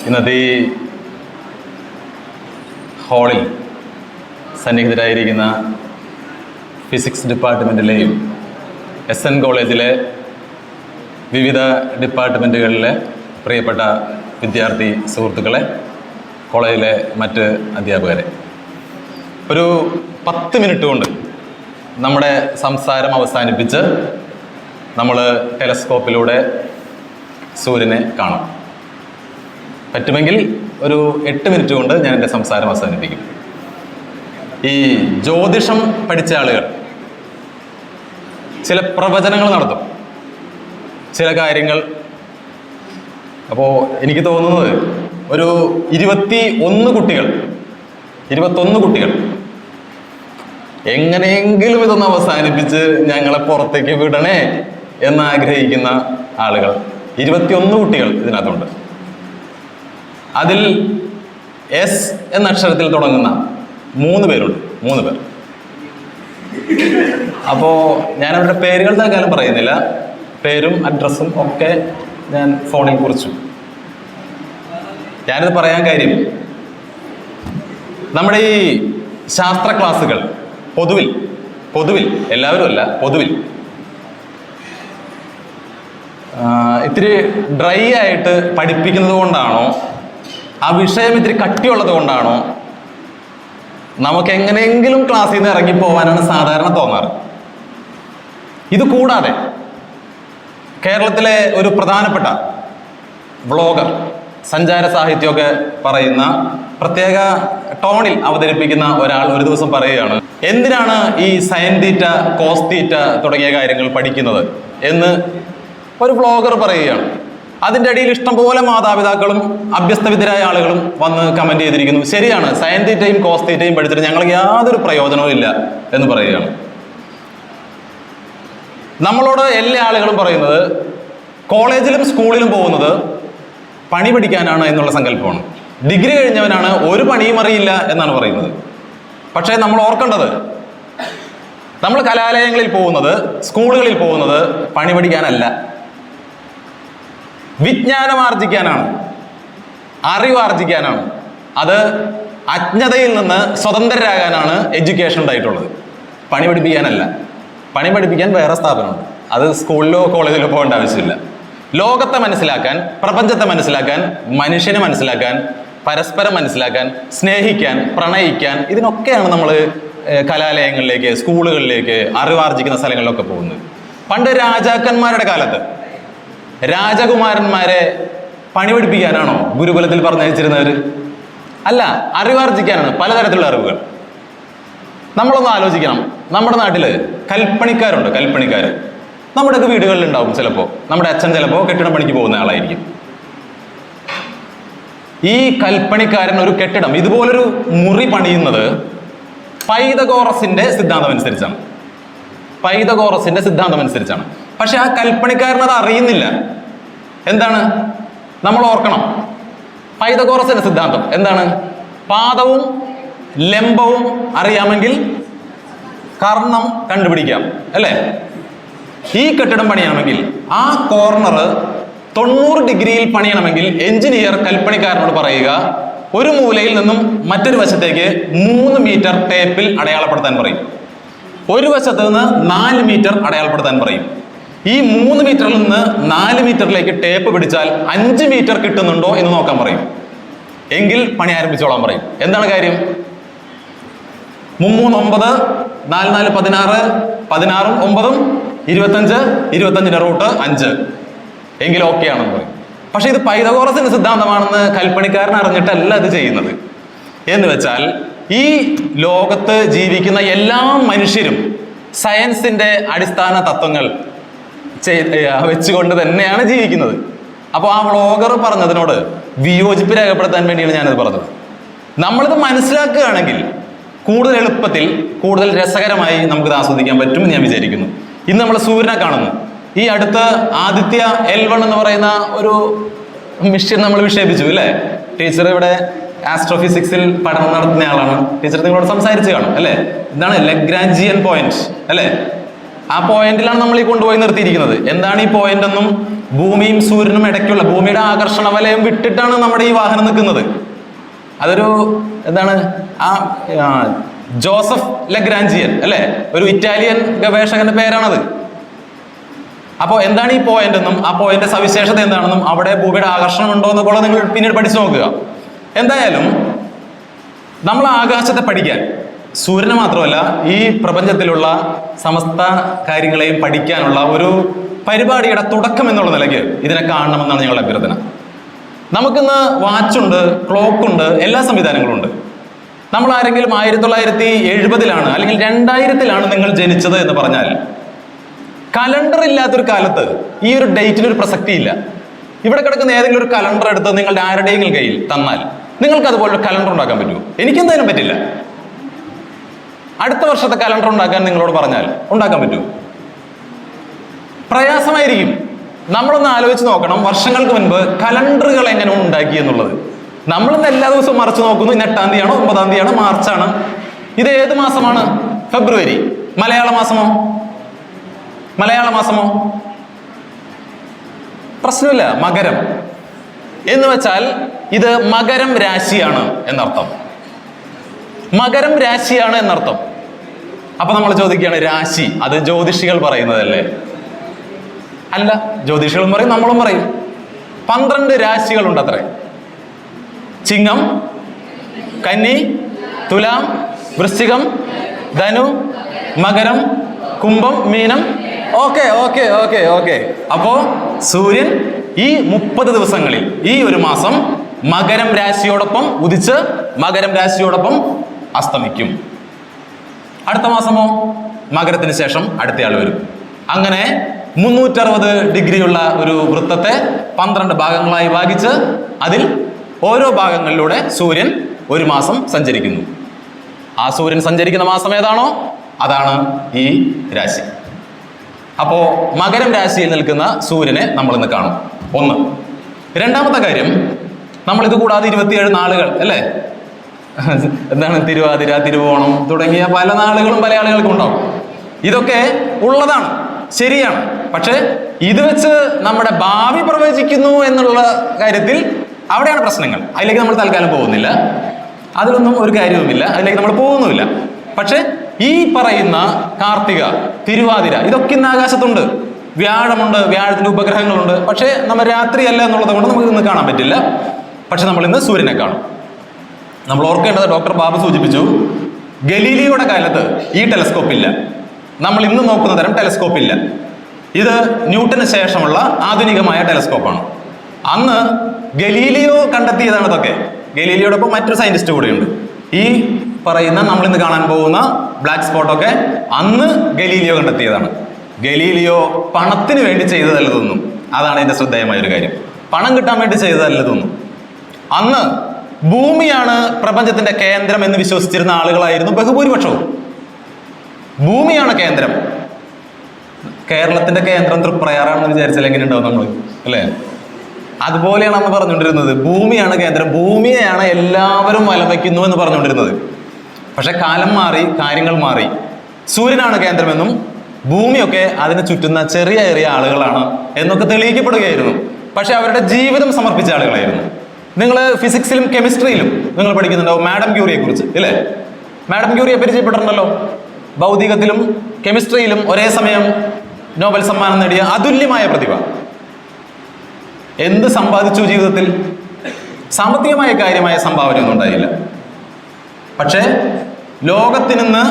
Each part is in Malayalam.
ഇന്നത്തെ ഈ ഹാളിൽ സന്നിഹിതരായിരിക്കുന്ന ഫിസിക്സ് ഡിപ്പാർട്ട്മെൻറ്റിലെയും SN കോളേജിലെ വിവിധ ഡിപ്പാർട്ട്മെൻറ്റുകളിലെ പ്രിയപ്പെട്ട വിദ്യാർത്ഥി സുഹൃത്തുക്കളെ, കോളേജിലെ മറ്റ് അധ്യാപകരെ, ഒരു 10 മിനിറ്റ് കൊണ്ട് നമ്മുടെ സംസാരം അവസാനിപ്പിച്ച് നമ്മൾ ടെലസ്കോപ്പിലൂടെ സൂര്യനെ കാണാം. പറ്റുമെങ്കിൽ ഒരു 8 മിനിറ്റ് കൊണ്ട് ഞാൻ എൻ്റെ സംസാരം അവസാനിപ്പിക്കും. ഈ ജ്യോതിഷം പഠിച്ച ആളുകൾ ചില പ്രവചനങ്ങൾ നടത്തും, ചില കാര്യങ്ങൾ. അപ്പോൾ എനിക്ക് തോന്നുന്നത് ഒരു 21 കുട്ടികൾ എങ്ങനെയെങ്കിലും ഇതൊന്ന് അവസാനിപ്പിച്ച് ഞങ്ങളെ പുറത്തേക്ക് വിടണേ എന്നാഗ്രഹിക്കുന്ന ആളുകൾ 21 കുട്ടികൾ ഇതിനകത്തുണ്ട്. അതിൽ S എന്ന അക്ഷരത്തിൽ തുടങ്ങുന്ന 3 പേരുണ്ട്. 3 പേർ. അപ്പോൾ ഞാൻ അവരുടെ പേരുകൾ തൽക്കാലം പറയുന്നില്ല. പേരും അഡ്രസ്സും ഒക്കെ ഞാൻ ഫോണിൽ കുറിച്ചു. ഞാനിത് പറയാൻ കാര്യം, നമ്മുടെ ഈ ശാസ്ത്ര ക്ലാസ്സുകൾ പൊതുവിൽ എല്ലാവരും അല്ല, പൊതുവിൽ ഇത്തിരി ഡ്രൈ ആയിട്ട് പഠിപ്പിക്കുന്നത് കൊണ്ടാണോ, ആ വിഷയം ഇത്തിരി കട്ടിയുള്ളത് കൊണ്ടാണോ, നമുക്ക് എങ്ങനെയെങ്കിലും ക്ലാസ്സിൽ നിന്ന് ഇറങ്ങിപ്പോവാനാണ് സാധാരണ തോന്നാറ്. ഇത് കൂടാതെ കേരളത്തിലെ ഒരു പ്രധാനപ്പെട്ട വ്ളോഗർ, സഞ്ചാര സാഹിത്യമൊക്കെ പറയുന്ന, പ്രത്യേക ടോണിൽ അവതരിപ്പിക്കുന്ന ഒരാൾ ഒരു ദിവസം പറയുകയാണ്, എന്തിനാണ് ഈ സൈൻ തീറ്റ, കോസ് തീറ്റ തുടങ്ങിയ കാര്യങ്ങൾ പഠിക്കുന്നത് എന്ന് ഒരു വ്ളോഗർ പറയുകയാണ്. അതിൻ്റെ അടിയിൽ ഇഷ്ടംപോലെ മാതാപിതാക്കളും അഭ്യസ്തവിദ്യരായ ആളുകളും വന്ന് കമന്റ് ചെയ്തിരിക്കുന്നു. ശരിയാണ്, സൈൻ തീറ്റയും കോസ് തീറ്റയും പഠിച്ചിട്ട് ഞങ്ങൾക്ക് യാതൊരു പ്രയോജനവും ഇല്ല എന്ന് പറയുകയാണ്. നമ്മളോട് എല്ലാ ആളുകളും പറയുന്നത് കോളേജിലും സ്കൂളിലും പോകുന്നത് പണി പഠിക്കാനാണ് എന്നുള്ള സങ്കല്പമാണ്. ഡിഗ്രി കഴിഞ്ഞവനാണ് ഒരു പണിയും അറിയില്ല എന്നാണ് പറയുന്നത്. പക്ഷേ നമ്മൾ ഓർക്കേണ്ടത്, നമ്മൾ കലാലയങ്ങളിൽ പോകുന്നത്, സ്കൂളുകളിൽ പോകുന്നത് പണി പഠിക്കാനല്ല, വിജ്ഞാനം ആർജിക്കാനാണ്, അറിവ് ആർജിക്കാനാണ്. അത് അജ്ഞതയിൽ നിന്ന് സ്വതന്ത്രരാകാനാണ് എഡ്യൂക്കേഷൻ ഉണ്ടായിട്ടുള്ളത്, പണി പഠിപ്പിക്കാനല്ല. പണി പഠിപ്പിക്കാൻ വേറെ സ്ഥാപനമുണ്ട്, അത് സ്കൂളിലോ കോളേജിലോ പോകേണ്ട ആവശ്യമില്ല. ലോകത്തെ മനസ്സിലാക്കാൻ, പ്രപഞ്ചത്തെ മനസ്സിലാക്കാൻ, മനുഷ്യനെ മനസ്സിലാക്കാൻ, പരസ്പരം മനസ്സിലാക്കാൻ, സ്നേഹിക്കാൻ, പ്രണയിക്കാൻ, ഇതിനൊക്കെയാണ് നമ്മൾ കലാലയങ്ങളിലേക്ക്, സ്കൂളുകളിലേക്ക്, അറിവാർജിക്കുന്ന സ്ഥലങ്ങളിലൊക്കെ പോകുന്നത്. പണ്ട് രാജാക്കന്മാരുടെ കാലത്ത് രാജകുമാരന്മാരെ പണി പഠിപ്പിക്കാനാണോ ഗുരുകുലത്തിൽ പറഞ്ഞയച്ചിരുന്നവർ? അല്ല, അറിവാർജിക്കാനാണ്, പലതരത്തിലുള്ള അറിവുകൾ. നമ്മളൊന്ന് ആലോചിക്കണം, നമ്മുടെ നാട്ടിൽ കൽപ്പണിക്കാരുണ്ട്. നമ്മുടെയൊക്കെ വീടുകളിൽ ഉണ്ടാവും. ചിലപ്പോൾ നമ്മുടെ അച്ഛൻ ചിലപ്പോൾ കെട്ടിടം പണിക്ക് പോകുന്ന ആളായിരിക്കും. ഈ കൽപ്പണിക്കാരൻ ഒരു കെട്ടിടം, ഇതുപോലൊരു മുറി പണിയുന്നത് പൈതഗോറസിന്റെ സിദ്ധാന്തം അനുസരിച്ചാണ്. പക്ഷെ ആ കൽപ്പണിക്കാരൻ അത് അറിയുന്നില്ല. എന്താണ്? നമ്മൾ ഓർക്കണം, പൈതഗോറസിന്റെ സിദ്ധാന്തം എന്താണ്? പാദവും ലംബവും അറിയാമെങ്കിൽ കർണം കണ്ടുപിടിക്കാം, അല്ലേ? ഈ കെട്ടിടം പണിയണമെങ്കിൽ, ആ കോർണർ 90 ഡിഗ്രിയിൽ പണിയണമെങ്കിൽ എഞ്ചിനീയർ കൽപ്പണിക്കാരനോട് പറയുക, ഒരു മൂലയിൽ നിന്നും മറ്റൊരു വശത്തേക്ക് 3 മീറ്റർ ടേപ്പിൽ അടയാളപ്പെടുത്താൻ പറയും. ഒരു വശത്ത് നിന്ന് 4 മീറ്റർ അടയാളപ്പെടുത്താൻ പറയും. ഈ 3 മീറ്ററിൽ നിന്ന് 4 മീറ്ററിലേക്ക് ടേപ്പ് പിടിച്ചാൽ 5 മീറ്റർ കിട്ടുന്നുണ്ടോ എന്ന് നോക്കാൻ പറയും. എങ്കിൽ പണി ആരംഭിച്ചോളാൻ പറയും. എന്താണ് കാര്യം? 3 3 9, 4 4 16, 16 9 25, 25ന്റെ റൂട്ട് 5, എങ്കിൽ ഓക്കെ ആണെന്ന് പറയും. പക്ഷെ ഇത് പൈതഗോറസിന്റെ സിദ്ധാന്തമാണെന്ന് കൽപ്പണിക്കാരൻ അറിഞ്ഞിട്ടല്ല ഇത് ചെയ്യുന്നത്. എന്ന് വെച്ചാൽ ഈ ലോകത്ത് ജീവിക്കുന്ന എല്ലാ മനുഷ്യരും സയൻസിന്റെ അടിസ്ഥാന തത്വങ്ങൾ വെച്ചുകൊണ്ട് തന്നെയാണ് ജീവിക്കുന്നത്. അപ്പോൾ ആ വ്ളോഗർ പറഞ്ഞതിനോട് വിയോജിപ്പ് രേഖപ്പെടുത്താൻ വേണ്ടിയാണ് ഞാനത് പറഞ്ഞത്. നമ്മളിത് മനസ്സിലാക്കുകയാണെങ്കിൽ കൂടുതൽ എളുപ്പത്തിൽ, കൂടുതൽ രസകരമായി നമുക്കിത് ആസ്വദിക്കാൻ പറ്റുമെന്ന് ഞാൻ വിചാരിക്കുന്നു. ഇന്ന് നമ്മൾ സൂര്യനെ കാണുന്നു. ഈ അടുത്ത് ആദിത്യ L1 എന്ന് പറയുന്ന ഒരു മിഷൻ നമ്മൾ വിക്ഷേപിച്ചു, അല്ലേ? ടീച്ചർ ഇവിടെ ആസ്ട്രോഫിസിക്സിൽ പഠനം നടത്തുന്ന ആളാണ്. ടീച്ചർ നിങ്ങളോട് സംസാരിച്ചു കാണും, അല്ലേ? ഇതാണ് ലഗ്രാഞ്ചിയൻ പോയിന്റ്, അല്ലേ? ആ പോയിന്റിലാണ് നമ്മൾ ഈ കൊണ്ടുപോയി നിർത്തിയിരിക്കുന്നത്. എന്താണ് ഈ പോയിന്റ് എന്നും ഭൂമിയും സൂര്യനും ഇടയ്ക്കുള്ള ഭൂമിയുടെ ആകർഷണ വലയം വിട്ടിട്ടാണ് നമ്മുടെ ഈ വാഹനം നിൽക്കുന്നത്. അതൊരു എന്താണ് ജോസഫ് ലഗ്രാഞ്ചിയൻ അല്ലെ, ഒരു ഇറ്റാലിയൻ ഗവേഷകന്റെ പേരാണത്. അപ്പോൾ എന്താണ് ഈ പോയിന്റ് എന്നും ആ പോയിന്റ് സവിശേഷത എന്താണെന്നും അവിടെ ഭൂമിയുടെ ആകർഷണം ഉണ്ടോ എന്നൊക്കെ നിങ്ങൾ പിന്നീട് പഠിച്ചു നോക്കുക. എന്തായാലും നമ്മൾ ആകാശത്തെ പഠിക്കാൻ, സൂര്യനെ മാത്രമല്ല ഈ പ്രപഞ്ചത്തിലുള്ള സമസ്ത കാര്യങ്ങളെയും പഠിക്കാനുള്ള ഒരു പരിപാടിയുടെ തുടക്കം എന്നുള്ള നിലയ്ക്ക് ഇതിനെ കാണണമെന്നാണ് ഞങ്ങളുടെ അഭ്യർത്ഥന. നമുക്കിന്ന് വാച്ചുണ്ട്, ക്ലോക്കുണ്ട്, എല്ലാ സംവിധാനങ്ങളും ഉണ്ട്. നമ്മൾ ആരെങ്കിലും 1970 അല്ലെങ്കിൽ 2000 നിങ്ങൾ ജനിച്ചത് എന്ന് പറഞ്ഞാൽ കലണ്ടർ ഇല്ലാത്തൊരു കാലത്ത് ഈ ഒരു ഡേറ്റിന് ഒരു പ്രസക്തിയില്ല. ഇവിടെ കിടക്കുന്ന ഏതെങ്കിലും ഒരു കലണ്ടർ എടുത്ത് നിങ്ങളുടെ ആരുടെയെങ്കിലും കയ്യിൽ തന്നാൽ നിങ്ങൾക്ക് അതുപോലെ കലണ്ടർ ഉണ്ടാക്കാൻ പറ്റുമോ? എനിക്കെന്തായാലും പറ്റില്ല. അടുത്ത വർഷത്തെ കലണ്ടർ ഉണ്ടാക്കാൻ നിങ്ങളോട് പറഞ്ഞാൽ ഉണ്ടാക്കാൻ പറ്റുമോ? പ്രയാസമായിരിക്കും. നമ്മളൊന്ന് ആലോചിച്ച് നോക്കണം, വർഷങ്ങൾക്ക് മുൻപ് കലണ്ടറുകൾ എങ്ങനെ ഉണ്ടാക്കി എന്നുള്ളത്. നമ്മളിന്ന് എല്ലാ ദിവസവും മറിച്ച് നോക്കുന്നു. ഇന്ന് 8-ാം തീയതിയാണോ 9-ാം തീയതിയാണോ മാർച്ചാണ്. ഇത് ഏത് മാസമാണ്? ഫെബ്രുവരി. മലയാള മാസമോ പ്രശ്നമില്ല, മകരം എന്ന് വെച്ചാൽ ഇത് മകരം രാശിയാണ് എന്നർത്ഥം. മകരം രാശിയാണ് എന്നർത്ഥം. അപ്പൊ നമ്മൾ ചോദിക്കുകയാണ്, രാശി അത് ജ്യോതിഷികൾ പറയുന്നതല്ലേ? അല്ല, ജ്യോതിഷികളും പറയും, നമ്മളും പറയും. 12 രാശികളുണ്ട് അത്രേ. ചിങ്ങം, കന്നി, തുലാം, വൃശ്ചികം, ധനു, മകരം, കുംഭം, മീനം. ഓക്കെ. അപ്പോ സൂര്യൻ ഈ 30 ദിവസങ്ങളിൽ ഈ ഒരു മാസം മകരം രാശിയോടൊപ്പം ഉദിച്ച് മകരം രാശിയോടൊപ്പം അസ്തമിക്കും. അടുത്ത മാസമോ മകരത്തിന് ശേഷം അടുത്തയാൾ വരും. അങ്ങനെ 360 ഡിഗ്രിയുള്ള ഒരു വൃത്തത്തെ 12 ഭാഗങ്ങളായി ഭാഗിച്ച് അതിൽ ഓരോ ഭാഗങ്ങളിലൂടെ സൂര്യൻ ഒരു മാസം സഞ്ചരിക്കുന്നു. ആ സൂര്യൻ സഞ്ചരിക്കുന്ന മാസം ഏതാണോ അതാണ് ഈ രാശി. അപ്പോ മകരം രാശിയിൽ നിൽക്കുന്ന സൂര്യനെ നമ്മൾ ഇന്ന് കാണും. ഒന്ന്. രണ്ടാമത്തെ കാര്യം, നമ്മൾ ഇത് കൂടാതെ 27 നാളുകൾ അല്ലേ, എന്താണ് തിരുവാതിര, തിരുവോണം തുടങ്ങിയ പല നാളുകളും പല ആളുകൾക്കും ഉണ്ടാവും. ഇതൊക്കെ ഉള്ളതാണ്, ശരിയാണ്. പക്ഷെ ഇത് വെച്ച് നമ്മുടെ ഭാവി പ്രവചിക്കുന്നു എന്നുള്ള കാര്യത്തിൽ അവിടെയാണ് പ്രശ്നങ്ങൾ. അതിലേക്ക് നമ്മൾ തൽക്കാലം പോകുന്നില്ല. അതിലൊന്നും ഒരു കാര്യവുമില്ല, അതിലേക്ക് നമ്മൾ പോകുന്നുമില്ല. പക്ഷെ ഈ പറയുന്ന കാർത്തിക, തിരുവാതിര ഇതൊക്കെ ഇന്ന് ആകാശത്തുണ്ട്. വ്യാഴമുണ്ട്, വ്യാഴത്തിന്റെ ഉപഗ്രഹങ്ങളുണ്ട്. പക്ഷെ നമ്മൾ രാത്രിയല്ല എന്നുള്ളത് കൊണ്ട് നമുക്ക് ഇന്ന് കാണാൻ പറ്റില്ല. പക്ഷെ നമ്മൾ ഇന്ന് സൂര്യനെ കാണും. നമ്മൾ ഓർക്കേണ്ടത്, ഡോക്ടർ ബാബു സൂചിപ്പിച്ചു, ഗലീലിയോയുടെ കാലത്ത് ഈ ടെലസ്കോപ്പ് ഇല്ല. നമ്മൾ ഇന്ന് നോക്കുന്ന തരം ടെലസ്കോപ്പ് ഇല്ല. ഇത് ന്യൂട്ടന് ശേഷമുള്ള ആധുനികമായ ടെലസ്കോപ്പാണ്. അന്ന് ഗലീലിയോ കണ്ടെത്തിയതാണ് ഇതൊക്കെ. ഗലീലിയോടൊപ്പം മറ്റൊരു സയന്റിസ്റ്റ് കൂടെയുണ്ട്. ഈ പറയുന്ന നമ്മളിന്ന് കാണാൻ പോകുന്ന ബ്ലാക്ക് സ്പോട്ടൊക്കെ അന്ന് ഗലീലിയോ കണ്ടെത്തിയതാണ്. ഗലീലിയോ പണത്തിന് വേണ്ടി ചെയ്തതല്ലതൊന്നും. അതാണ് ഇതിന്റെ ശ്രദ്ധേയമായ ഒരു കാര്യം. പണം കിട്ടാൻ വേണ്ടി ചെയ്തതല്ലതൊന്നും. അന്ന് ഭൂമിയാണ് പ്രപഞ്ചത്തിന്റെ കേന്ദ്രം എന്ന് വിശ്വസിച്ചിരുന്ന ആളുകളായിരുന്നു ബഹുഭൂരിപക്ഷവും. ഭൂമിയാണ് കേന്ദ്രം. കേരളത്തിന്റെ കേന്ദ്രം തൃപ്രയാറാണെന്ന് വിചാരിച്ചാൽ എങ്ങനെ ഉണ്ടാവും നമ്മൾ, അല്ലേ? അതുപോലെയാണ് അന്ന് പറഞ്ഞുകൊണ്ടിരുന്നത്. ഭൂമിയാണ് കേന്ദ്രം, ഭൂമിയെയാണ് എല്ലാവരും വലവയ്ക്കുന്നു എന്ന് പറഞ്ഞുകൊണ്ടിരുന്നത്. പക്ഷെ കാലം മാറി, കാര്യങ്ങൾ മാറി. സൂര്യനാണ് കേന്ദ്രമെന്നും ഭൂമിയൊക്കെ അതിനെ ചുറ്റുന്ന ചെറിയ ചെറിയ ആളുകളാണ് എന്നൊക്കെ തെളിയിക്കപ്പെടുകയായിരുന്നു. പക്ഷെ അവരുടെ ജീവിതം സമർപ്പിച്ച ആളുകളായിരുന്നു. നിങ്ങൾ ഫിസിക്സിലും കെമിസ്ട്രിയിലും നിങ്ങൾ പഠിക്കുന്നുണ്ടാവും മാഡം ക്യൂറിയെ കുറിച്ച്, ഇല്ലേ? Madam curiae പരിചയപ്പെട്ടിട്ടുണ്ടല്ലോ. ഭൗതികത്തിലും കെമിസ്ട്രിയിലും ഒരേ സമയം നോബൽ സമ്മാനം നേടിയ അതുല്യമായ പ്രതിഭ. എന്ത് സമ്പാദിച്ചു ജീവിതത്തിൽ? സാമ്പത്തികമായ കാര്യമായ സംഭാവനയൊന്നും ഉണ്ടായില്ല. പക്ഷേ ലോകത്തിനിന്ന്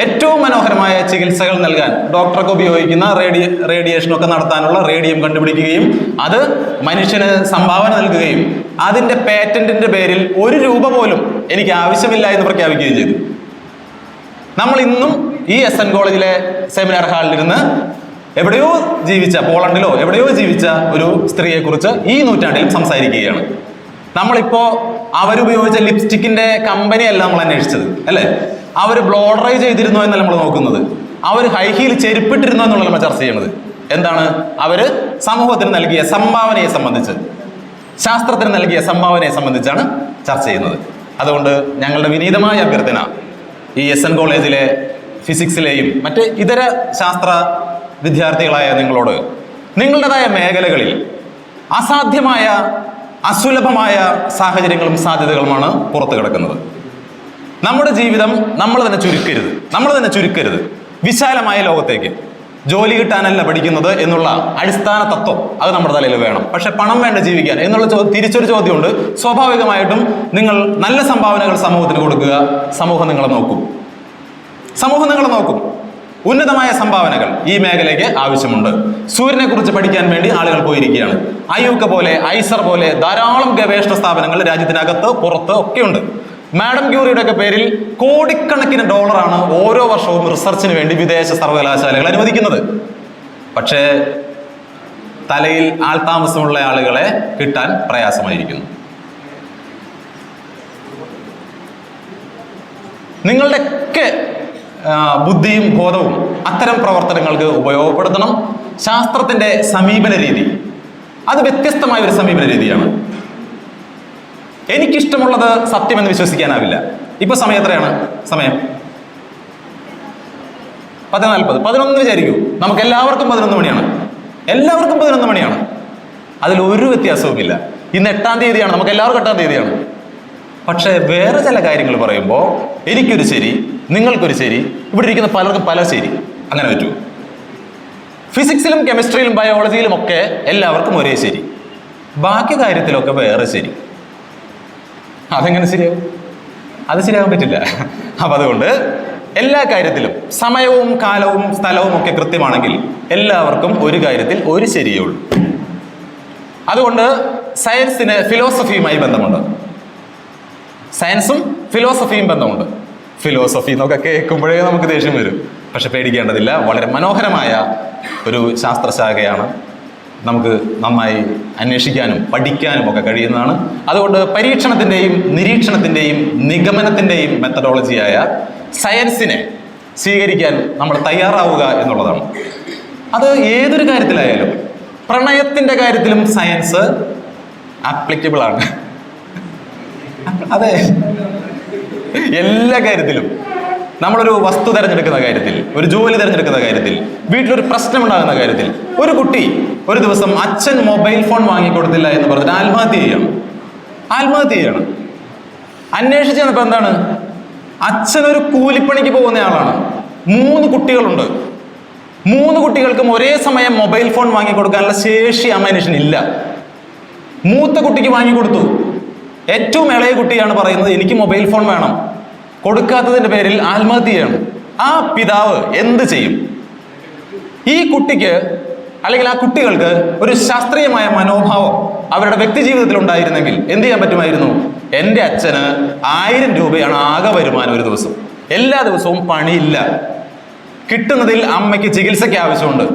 ഏറ്റവും മനോഹരമായ ചികിത്സകൾ നൽകാൻ ഡോക്ടർക്ക് ഉപയോഗിക്കുന്ന റേഡിയേഷനൊക്കെ നടത്താനുള്ള റേഡിയം കണ്ടുപിടിക്കുകയും അത് മനുഷ്യന് സംഭാവന നൽകുകയും അതിൻ്റെ പേറ്റന്റിന്റെ പേരിൽ 1 രൂപ പോലും എനിക്ക് ആവശ്യമില്ല എന്ന് പ്രഖ്യാപിക്കുകയും ചെയ്തു. നമ്മൾ ഇന്നും ഈ SN കോളേജിലെ സെമിനാർ ഹാളിലിരുന്ന് എവിടെയോ ജീവിച്ച, പോളണ്ടിലോ എവിടെയോ ജീവിച്ച ഒരു സ്ത്രീയെക്കുറിച്ച് ഈ നൂറ്റാണ്ടിലും സംസാരിക്കുകയാണ്. നമ്മളിപ്പോ അവരുപയോഗിച്ച ലിപ്സ്റ്റിക്കിന്റെ കമ്പനിയല്ല നമ്മൾ അന്വേഷിച്ചത്, അല്ലേ? അവർ ബ്ലോ ഡ്രൈ ചെയ്തിരുന്നോ എന്നല്ല നമ്മൾ നോക്കുന്നത്. അവർ ഹൈ ഹീൽ ചെരുപ്പിട്ടിരുന്നോ എന്നുള്ള നമ്മൾ ചർച്ച ചെയ്യുന്നത്. എന്താണ്? അവര് സമൂഹത്തിന് നൽകിയ സംഭാവനയെ സംബന്ധിച്ച്, ശാസ്ത്രത്തിന് നൽകിയ സംഭാവനയെ സംബന്ധിച്ചാണ് ചർച്ച ചെയ്യുന്നത്. അതുകൊണ്ട് ഞങ്ങളുടെ വിനീതമായ അഭ്യർത്ഥന, ഈ SN കോളേജിലെ ഫിസിക്സിലെയും മറ്റ് ഇതര ശാസ്ത്ര വിദ്യാർത്ഥികളായ നിങ്ങളോട് നിങ്ങളുടേതായ മേഖലകളിൽ അസാധ്യമായ അസുലഭമായ സാഹചര്യങ്ങളും സാധ്യതകളുമാണ് പുറത്തു കിടക്കുന്നത്. നമ്മുടെ ജീവിതം നമ്മൾ തന്നെ ചുരുക്കരുത് വിശാലമായ ലോകത്തേക്ക്. ജോലി കിട്ടാനല്ല പഠിക്കുന്നത് എന്നുള്ള അടിസ്ഥാന തത്വം അത് നമ്മുടെ തലയിൽ വേണം. പക്ഷെ പണം വേണ്ട ജീവിക്കാൻ എന്നുള്ള തിരിച്ചൊരു ചോദ്യമുണ്ട്. സ്വാഭാവികമായിട്ടും നിങ്ങൾ നല്ല സംഭാവനകൾ സമൂഹത്തിന് കൊടുക്കുക, സമൂഹം നിങ്ങളെ നോക്കും. ഉന്നതമായ സംഭാവനകൾ ഈ മേഖലയ്ക്ക് ആവശ്യമുണ്ട്. സൂര്യനെ കുറിച്ച് പഠിക്കാൻ വേണ്ടി ആളുകൾ പോയിരിക്കുകയാണ്. അയൂക്ക പോലെ, ഐസർ പോലെ ധാരാളം ഗവേഷണ സ്ഥാപനങ്ങൾ രാജ്യത്തിനകത്ത് പുറത്ത് ഒക്കെയുണ്ട്. മാഡം ക്യൂറിയുടെ ഒക്കെ പേരിൽ കോടിക്കണക്കിന് ഡോളറാണ് ഓരോ വർഷവും റിസർച്ചിന് വേണ്ടി വിദേശ സർവകലാശാലകൾ അനുവദിക്കുന്നത്. പക്ഷേ തലയിൽ ആൾതാമസമുള്ള ആളുകളെ കിട്ടാൻ പ്രയാസമായിരിക്കുന്നു. നിങ്ങളുടെയൊക്കെ ബുദ്ധിയും ബോധവും അത്തരം പ്രവർത്തനങ്ങൾക്ക് ഉപയോഗപ്പെടുത്തണം. ശാസ്ത്രത്തിന്റെ സമീപന രീതി അത് വ്യത്യസ്തമായ ഒരു സമീപന രീതിയാണ്. എനിക്കിഷ്ടമുള്ളത് സത്യമെന്ന് വിശ്വസിക്കാനാവില്ല. ഇപ്പൊ സമയം എത്രയാണ്? സമയം 10:40. 11 വിചാരിക്കൂ. നമുക്ക് എല്ലാവർക്കും 11 മണിയാണ്. എല്ലാവർക്കും 11 മണിയാണ്. അതിൽ ഒരു വ്യത്യാസവുമില്ല. ഇന്ന് 8-ാം തീയതിയാണ്. നമുക്ക് എല്ലാവർക്കും 8-ാം തീയതിയാണ്. പക്ഷേ വേറെ ചില കാര്യങ്ങൾ പറയുമ്പോൾ എനിക്കൊരു ശരി, നിങ്ങൾക്കൊരു ശരി, ഇവിടെ ഇരിക്കുന്ന പലർക്കും പല ശരി. അങ്ങനെ പറ്റുമോ? ഫിസിക്സിലും കെമിസ്ട്രിയിലും ബയോളജിയിലും ഒക്കെ എല്ലാവർക്കും ഒരേ ശരി, ബാക്കി കാര്യത്തിലൊക്കെ വേറെ ശരി. അതെങ്ങനെ ശരിയാവും? അത് ശരിയാകാൻ പറ്റില്ല. അപ്പം അതുകൊണ്ട് എല്ലാ കാര്യത്തിലും സമയവും കാലവും സ്ഥലവും ഒക്കെ കൃത്യമാണെങ്കിൽ എല്ലാവർക്കും ഒരു കാര്യത്തിൽ ഒരു ശരിയേ ഉള്ളൂ. അതുകൊണ്ട് സയൻസിന് ഫിലോസഫിയുമായി ബന്ധമുണ്ട്. സയൻസും ഫിലോസഫിയും ബന്ധമുണ്ട്. ഫിലോസഫി എന്നൊക്കെ കേൾക്കുമ്പോഴേ നമുക്ക് ദേഷ്യം വരും. പക്ഷെ പേടിക്കേണ്ടതില്ല. വളരെ മനോഹരമായ ഒരു ശാസ്ത്രശാഖയാണ്. നമുക്ക് നന്നായി അന്വേഷിക്കാനും പഠിക്കാനും ഒക്കെ കഴിയുന്നതാണ്. അതുകൊണ്ട് പരീക്ഷണത്തിൻ്റെയും നിരീക്ഷണത്തിൻ്റെയും നിഗമനത്തിൻ്റെയും മെത്തഡോളജിയായ സയൻസിനെ സ്വീകരിക്കാൻ നമ്മൾ തയ്യാറാവുക എന്നുള്ളതാണ്. അത് ഏതൊരു കാര്യത്തിലായാലും, പ്രണയത്തിൻ്റെ കാര്യത്തിലും സയൻസ് ആപ്ലിക്കബിൾ ആണ്. അതെ, എല്ലാ കാര്യത്തിലും. നമ്മളൊരു വസ്തു തിരഞ്ഞെടുക്കുന്ന കാര്യത്തിൽ, ഒരു ജോലി തിരഞ്ഞെടുക്കുന്ന കാര്യത്തിൽ, വീട്ടിലൊരു പ്രശ്നം ഉണ്ടാകുന്ന കാര്യത്തിൽ, ഒരു കുട്ടി ഒരു ദിവസം അച്ഛൻ മൊബൈൽ ഫോൺ വാങ്ങിക്കൊടുത്തില്ല എന്ന് പറഞ്ഞിട്ട് ആത്മഹത്യ ചെയ്യണം. അന്വേഷിച്ച് ചെന്നപ്പോൾ എന്താണ്? അച്ഛനൊരു കൂലിപ്പണിക്ക് പോകുന്ന ആളാണ്. 3 കുട്ടികളുണ്ട്. 3 കുട്ടികൾക്കും ഒരേ സമയം മൊബൈൽ ഫോൺ വാങ്ങിക്കൊടുക്കാനുള്ള ശേഷി ആ മനുഷ്യനില്ല. മൂത്ത കുട്ടിക്ക് വാങ്ങിക്കൊടുത്തു. ഏറ്റവും ഇളയ കുട്ടിയാണ് പറയുന്നത് എനിക്ക് മൊബൈൽ ഫോൺ വേണം. കൊടുക്കാത്തതിന്റെ പേരിൽ ആത്മഹത്യയാണ്. ആ പിതാവ് എന്ത് ചെയ്യും? ഈ കുട്ടിക്ക് അല്ലെങ്കിൽ ആ കുട്ടികൾക്ക് ഒരു ശാസ്ത്രീയമായ മനോഭാവം അവരുടെ വ്യക്തി ജീവിതത്തിൽ ഉണ്ടായിരുന്നെങ്കിൽ എന്ത് ചെയ്യാൻ പറ്റുമായിരുന്നു? എൻ്റെ അച്ഛന് 1000 രൂപയാണ് ആകെ വരുമാനം ഒരു ദിവസം. എല്ലാ ദിവസവും പണിയില്ല. കിട്ടുന്നതിൽ അമ്മയ്ക്ക് ചികിത്സയ്ക്ക് ആവശ്യമുണ്ട്.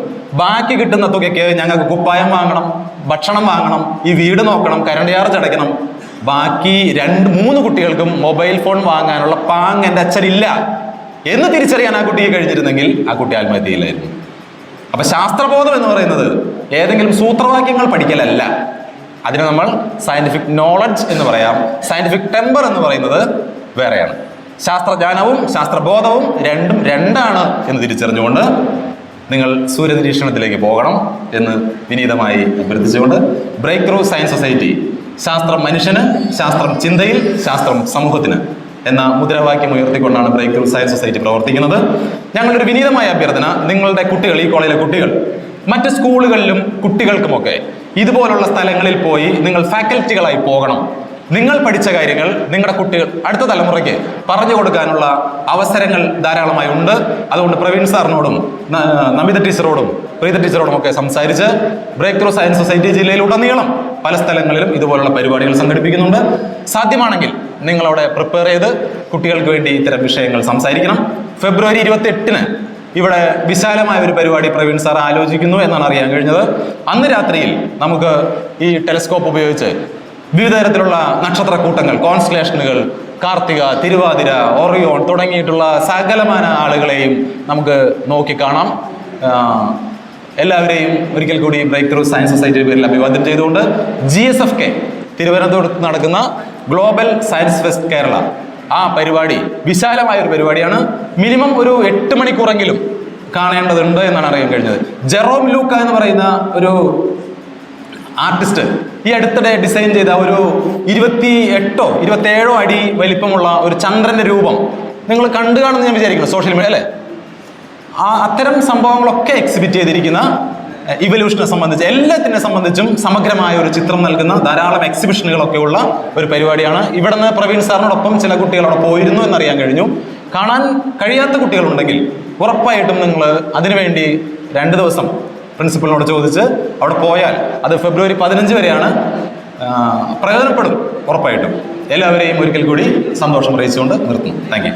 ബാക്കി കിട്ടുന്ന തുകയ്ക്ക് ഞങ്ങൾക്ക് കുപ്പായം വാങ്ങണം, ഭക്ഷണം വാങ്ങണം, ഈ വീട് നോക്കണം, കറണ്ട് ചാർജ് അടയ്ക്കണം. ബാക്കി 2-3 കുട്ടികൾക്കും മൊബൈൽ ഫോൺ വാങ്ങാനുള്ള പാങ് എൻ്റെ അച്ഛനില്ല എന്ന് തിരിച്ചറിയാൻ ആ കുട്ടിയെ കഴിഞ്ഞിരുന്നെങ്കിൽ ആ കുട്ടി ആത്മഹത്യയിലായിരുന്നു. അപ്പൊ ശാസ്ത്രബോധം എന്ന് പറയുന്നത് ഏതെങ്കിലും സൂത്രവാക്യങ്ങൾ പഠിക്കലല്ല. അതിന് നമ്മൾ സയന്റിഫിക് നോളജ് എന്ന് പറയാം. സയന്റിഫിക് ടെമ്പർ എന്ന് പറയുന്നത് വേറെയാണ്. ശാസ്ത്രജ്ഞാനവും ശാസ്ത്രബോധവും രണ്ടാണ് എന്ന് തിരിച്ചറിഞ്ഞുകൊണ്ട് നിങ്ങൾ സൂര്യനിരീക്ഷണത്തിലേക്ക് പോകണം എന്ന് വിനീതമായി അഭ്യർത്ഥിച്ചുകൊണ്ട് ബ്രേക്ക് ത്രൂ സയൻസ് സൊസൈറ്റി ശാസ്ത്രം മനുഷ്യന്, ശാസ്ത്രം ചിന്തയിൽ, ശാസ്ത്രം സമൂഹത്തിന് എന്ന മുദ്രാവാക്യം ഉയർത്തിക്കൊണ്ടാണ് ബ്രേക്ക് ത്രൂ സയൻസ് സൊസൈറ്റി പ്രവർത്തിക്കുന്നത്. ഞങ്ങളൊരു വിനീതമായ അഭ്യർത്ഥന, നിങ്ങളുടെ കുട്ടികൾ, ഈ കോളേജിലെ കുട്ടികൾ മറ്റ് സ്കൂളുകളിലും കുട്ടികൾക്കുമൊക്കെ ഇതുപോലുള്ള സ്ഥലങ്ങളിൽ പോയി നിങ്ങൾ ഫാക്കൽറ്റികളായി പോകണം. നിങ്ങൾ പഠിച്ച കാര്യങ്ങൾ നിങ്ങളുടെ കുട്ടികൾ അടുത്ത തലമുറയ്ക്ക് പറഞ്ഞു കൊടുക്കാനുള്ള അവസരങ്ങൾ ധാരാളമായി ഉണ്ട്. അതുകൊണ്ട് പ്രവീൺ സാറിനോടും നമിത ടീച്ചറോടും പ്രീത ടീച്ചറോടും ഒക്കെ സംസാരിച്ച് ബ്രേക്ക് ത്രൂ സയൻസ് സൊസൈറ്റി ജില്ലയിലുടനീളം പല സ്ഥലങ്ങളിലും ഇതുപോലുള്ള പരിപാടികൾ സംഘടിപ്പിക്കുന്നുണ്ട്. സാധ്യമാണെങ്കിൽ നിങ്ങളവിടെ പ്രിപ്പയർ ചെയ്ത് കുട്ടികൾക്ക് വേണ്ടി ഇത്തരം വിഷയങ്ങൾ സംസാരിക്കണം. ഫെബ്രുവരി 28-ന് ഇവിടെ വിശാലമായ ഒരു പരിപാടി പ്രവീൺ സാർ ആലോചിക്കുന്നു എന്നാണ് അറിയാൻ കഴിഞ്ഞത്. അന്ന് രാത്രിയിൽ നമുക്ക് ഈ ടെലിസ്കോപ്പ് ഉപയോഗിച്ച് വിവിധ തരത്തിലുള്ള നക്ഷത്രക്കൂട്ടങ്ങൾ, കോൺസ്റ്റലേഷനുകൾ, കാർത്തിക, തിരുവാതിര, ഓറിയോൺ തുടങ്ങിയിട്ടുള്ള സകലമാന ആളുകളെയും നമുക്ക് നോക്കിക്കാണാം. എല്ലാവരെയും ഒരിക്കൽ കൂടി ബ്രേക്ക് ത്രൂ സയൻസ് സൊസൈറ്റിയുടെ പേരിൽ അഭിവാദ്യം ചെയ്തുകൊണ്ട് GSFK തിരുവനന്തപുരത്ത് നടക്കുന്ന ഗ്ലോബൽ സയൻസ് ഫെസ്റ്റ് കേരള ആ പരിപാടി വിശാലമായ ഒരു പരിപാടിയാണ്. മിനിമം ഒരു 8 മണിക്കൂറെങ്കിലും കാണേണ്ടതുണ്ട് എന്നാണ് അറിയാൻ കഴിഞ്ഞത്. ജെറോം ലൂക്ക എന്ന് പറയുന്ന ഒരു ആർട്ടിസ്റ്റ് ഈ അടുത്തിടെ ഡിസൈൻ ചെയ്ത ഒരു 27 അടി വലിപ്പമുള്ള ഒരു ചന്ദ്രന്റെ രൂപം നിങ്ങൾ കണ്ടു കാണുമെന്ന് ഞാൻ വിചാരിക്കുന്നു സോഷ്യൽ മീഡിയ അല്ലേ. അത്തരം സംഭവങ്ങളൊക്കെ എക്സിബിറ്റ് ചെയ്തിരിക്കുന്ന ഇവല്യൂഷനെ സംബന്ധിച്ച് എല്ലാത്തിനെ സംബന്ധിച്ചും സമഗ്രമായ ഒരു ചിത്രം നൽകുന്ന ധാരാളം എക്സിബിഷനുകളൊക്കെ ഉള്ള ഒരു പരിപാടിയാണ്. ഇവിടെ നിന്ന് പ്രവീൺ സാറിനോടൊപ്പം ചില കുട്ടികളോട് പോയിരുന്നു എന്നറിയാൻ കഴിഞ്ഞു. കാണാൻ കഴിയാത്ത കുട്ടികളുണ്ടെങ്കിൽ ഉറപ്പായിട്ടും നിങ്ങൾ അതിനുവേണ്ടി 2 ദിവസം പ്രിൻസിപ്പലിനോട് ചോദിച്ച് അവിടെ പോയാൽ അത് ഫെബ്രുവരി 15 വരെയാണ്, പ്രയോജനപ്പെടും ഉറപ്പായിട്ടും. എല്ലാവരെയും ഒരിക്കൽ കൂടി സന്തോഷം അറിയിച്ചുകൊണ്ട് നിർത്തുന്നു. Thank you.